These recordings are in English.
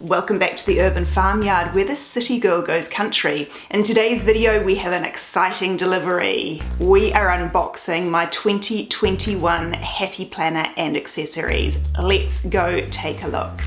Welcome back to the Urban Farmyard, where the city girl goes country. In today's video we have an exciting delivery. We are unboxing my 2021 Happy Planner and accessories. Let's go take a look.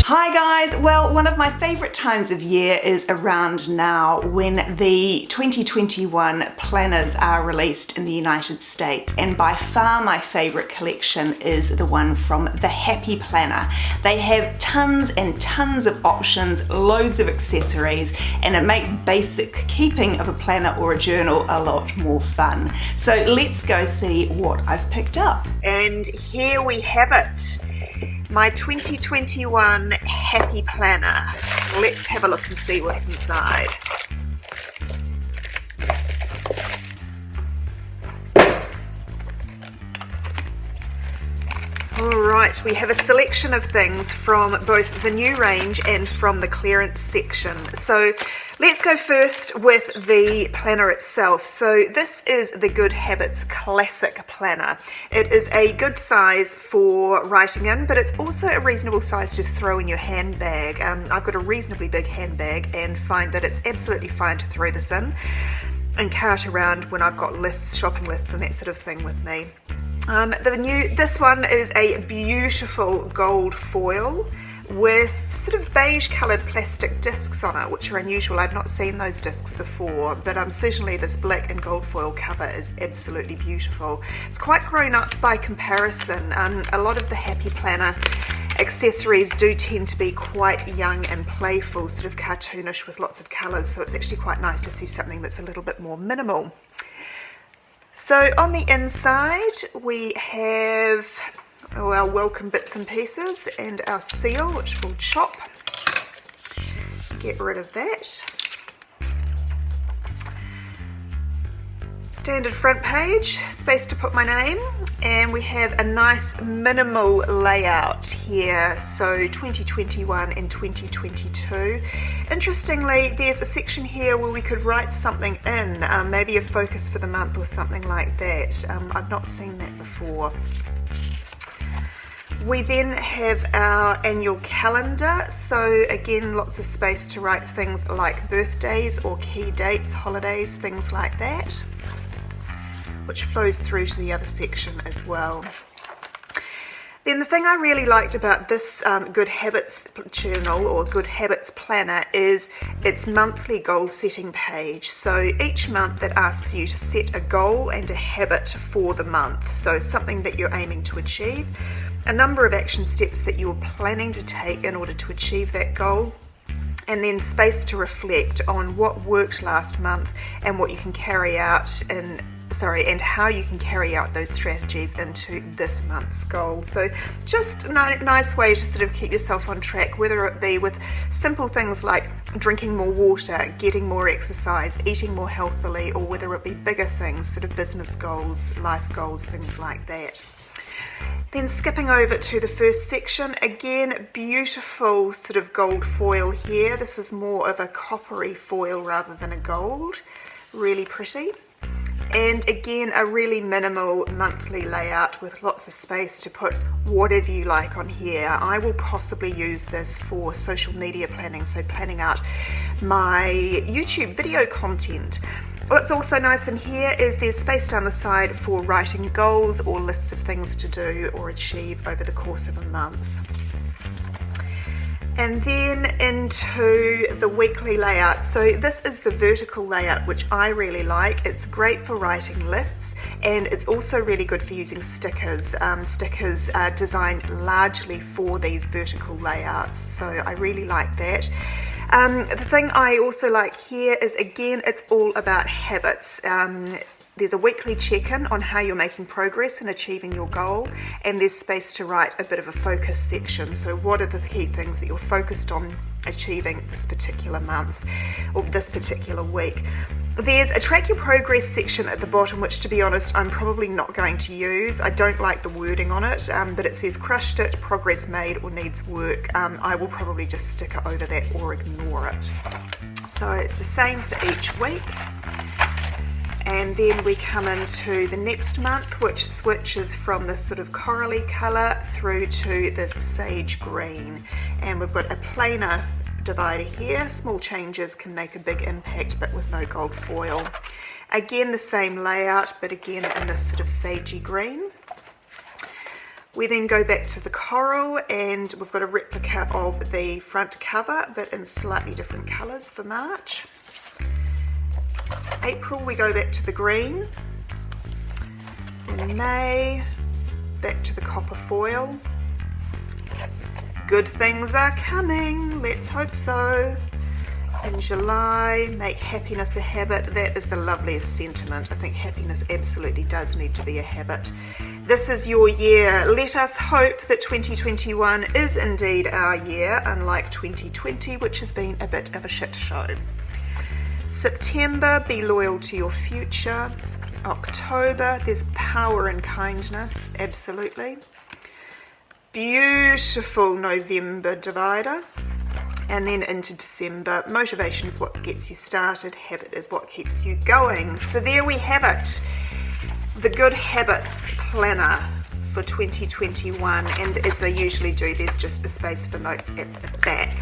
Hi guys! Well, one of my favourite times of year is around now when the 2021 planners are released in the United States, and by far my favourite collection is the one from the Happy Planner. They have tons and tons of options, loads of accessories, and it makes basic keeping of a planner or a journal a lot more fun. So let's go see what I've picked up. And here we have it. My 2021 Happy Planner. Let's have a look and see what's inside. Alright, we have a selection of things from both the new range and from the clearance section. So let's go first with the planner itself. So this is the Good Habits Classic Planner. It is a good size for writing in, but it's also a reasonable size to throw in your handbag. I've got a reasonably big handbag and find that it's absolutely fine to throw this in and cart around when I've got lists, shopping lists and that sort of thing with me. This one is a beautiful gold foil with sort of beige coloured plastic discs on it, which are unusual. I've not seen those discs before, but certainly this black and gold foil cover is absolutely beautiful. It's quite grown up by comparison. A lot of the Happy Planner accessories do tend to be quite young and playful, sort of cartoonish with lots of colours, so it's actually quite nice to see something that's a little bit more minimal. So on the inside we have our welcome bits and pieces and our seal, which we'll chop. Get rid of that. Standard front page, space to put my name, and we have a nice minimal layout here, so 2021 and 2022. Interestingly, there's a section here where we could write something in, maybe a focus for the month or something like that. I've not seen that before. We then have our annual calendar, so again lots of space to write things like birthdays or key dates, holidays, things like that, which flows through to the other section as well. Then the thing I really liked about this Good Habits journal or Good Habits planner is its monthly goal setting page. So each month it asks you to set a goal and a habit for the month, so something that you're aiming to achieve, a number of action steps that you're planning to take in order to achieve that goal, and then space to reflect on what worked last month and what you can carry out and how you can carry out those strategies into this month's goal. So just a nice way to sort of keep yourself on track, whether it be with simple things like drinking more water, getting more exercise, eating more healthily, or whether it be bigger things, sort of business goals, life goals, things like that. Then skipping over to the first section, again, beautiful sort of gold foil here. This is more of a coppery foil rather than a gold. Really pretty. And again, a really minimal monthly layout with lots of space to put whatever you like on here. I will possibly use this for social media planning, so planning out my YouTube video content. What's also nice in here is there's space down the side for writing goals or lists of things to do or achieve over the course of a month. And then into the weekly layout. So this is the vertical layout, which I really like. It's great for writing lists, and it's also really good for using stickers. Stickers are designed largely for these vertical layouts, so I really like that. The thing I also like here is, again, it's all about habits. There's a weekly check-in on how you're making progress in achieving your goal, and there's space to write a bit of a focus section. So what are the key things that you're focused on achieving this particular month or this particular week? There's a track your progress section at the bottom, which to be honest I'm probably not going to use. I don't like the wording on it, but it says crushed it, progress made, or needs work. I will probably just stick it over that or ignore it. So it's the same for each week. And then we come into the next month, which switches from this sort of corally colour through to this sage green. And we've got a plainer divider here. Small changes can make a big impact, but with no gold foil. Again, the same layout, but again in this sort of sagey green. We then go back to the coral, and we've got a replica of the front cover, but in slightly different colours for March. April, we go back to the green. In May, back to the copper foil. Good things are coming, let's hope so. In July, make happiness a habit. That is the loveliest sentiment. I think happiness absolutely does need to be a habit. This is your year. Let us hope that 2021 is indeed our year, unlike 2020, which has been a bit of a shit show. September, be loyal to your future. October, there's power in kindness, absolutely. Beautiful November divider. And then into December, motivation is what gets you started, habit is what keeps you going. So there we have it, the Good Habits Planner for 2021, and as they usually do, there's just a space for notes at the back.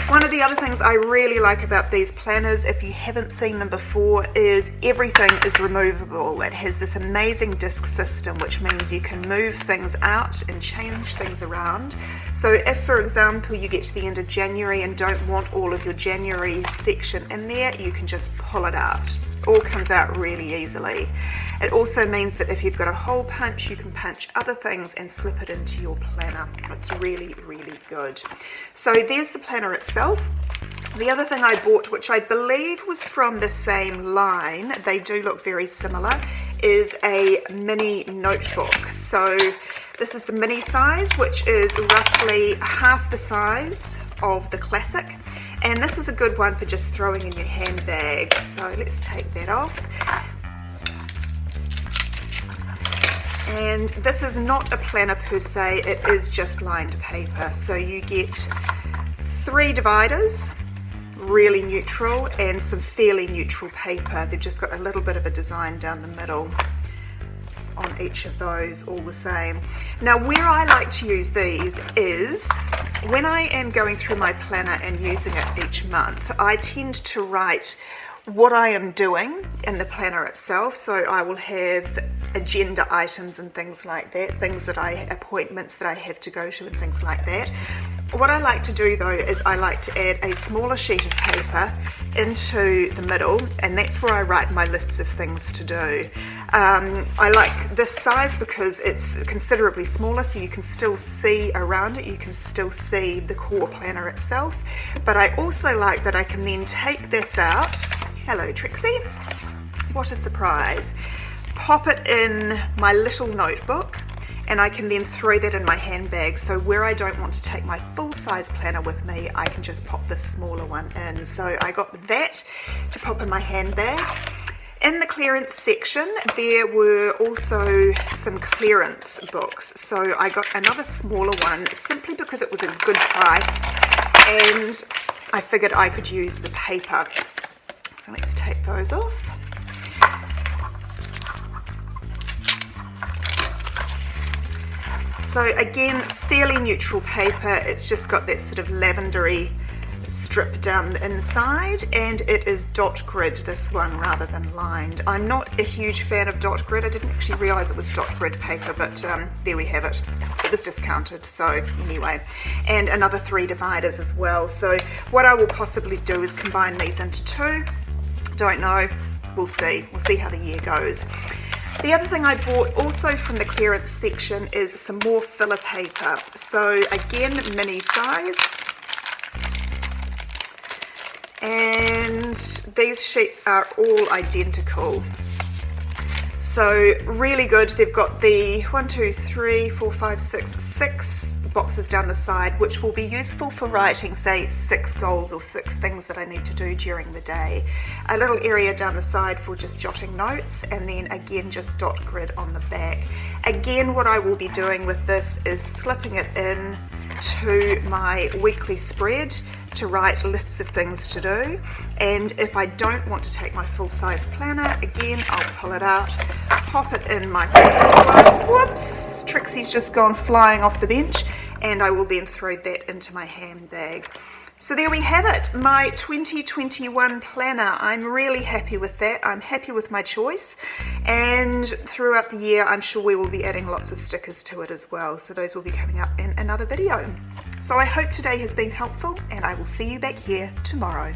One of the other things I really like about these planners, if you haven't seen them before, is everything is removable. It has this amazing disc system, which means you can move things out and change things around. So if, for example, you get to the end of January and don't want all of your January section in there, you can just pull it out. All comes out really easily. It also means that if you've got a hole punch, you can punch other things and slip it into your planner. It's really, really good. So there's the planner itself. The other thing I bought, which I believe was from the same line, they do look very similar, is a mini notebook. So this is the mini size, which is roughly half the size of the classic. And this is a good one for just throwing in your handbag. So let's take that off. And this is not a planner per se, it is just lined paper. So you get 3 dividers, really neutral, and some fairly neutral paper. They've just got a little bit of a design down the middle on each of those, all the same. Now where I like to use these is when I am going through my planner and using it each month, I tend to write what I am doing in the planner itself. So I will have agenda items and things like that, appointments that I have to go to and things like that. What I like to do though is I like to add a smaller sheet of paper into the middle, and that's where I write my lists of things to do. I like this size because it's considerably smaller, so you can still see around it, you can still see the core planner itself. But I also like that I can then take this out. Hello Trixie, what a surprise. Pop it in my little notebook, and I can then throw that in my handbag. So where I don't want to take my full size planner with me, I can just pop this smaller one in. So I got that to pop in my handbag. In the clearance section, there were also some clearance books. So I got another smaller one simply because it was a good price, and I figured I could use the paper. So let's take those off. So again, fairly neutral paper. It's just got that sort of lavendery strip down the inside, and it is dot grid, this one, rather than lined. I'm not a huge fan of dot grid. I didn't actually realise it was dot grid paper, but there we have it. It was discounted, so anyway. And another 3 dividers as well. So what I will possibly do is combine these into 2. Don't know, we'll see. We'll see how the year goes. The other thing I bought also from the clearance section is some more filler paper. So again, mini size. And these sheets are all identical. So really good. They've got the 6 boxes down the side which will be useful for writing, say, 6 goals or 6 things that I need to do during the day. A little area down the side for just jotting notes, and then again just dot grid on the back. Again, what I will be doing with this is slipping it in to my weekly spread to write lists of things to do, and if I don't want to take my full-size planner, again I'll pull it out, pop it in my second one. Whoops, Trixie's just gone flying off the bench, and I will then throw that into my handbag. So there we have it, my 2021 planner. I'm really happy with that. I'm happy with my choice, and throughout the year I'm sure we will be adding lots of stickers to it as well, so those will be coming up in another video. So I hope today has been helpful, and I will see you back here tomorrow.